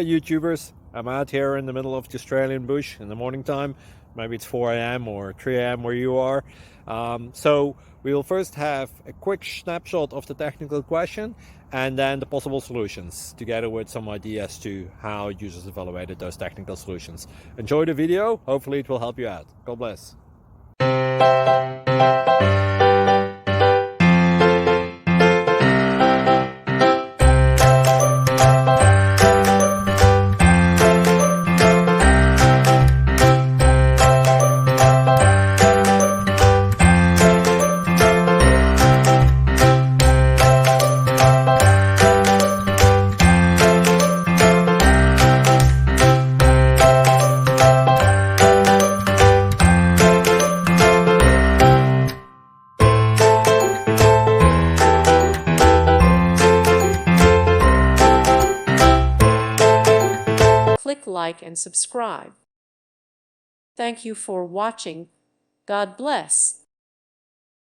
YouTubers. I'm out here in the middle of the Australian bush in the morning time. Maybe it's 4 a.m. or 3 a.m. where you are. So we'll first have a quick snapshot of the technical question and then the possible solutions, together with some ideas to how users evaluated those technical solutions. Enjoy the video. Hopefully it will help you out. God bless. Click like and subscribe. Thank you for watching. God bless.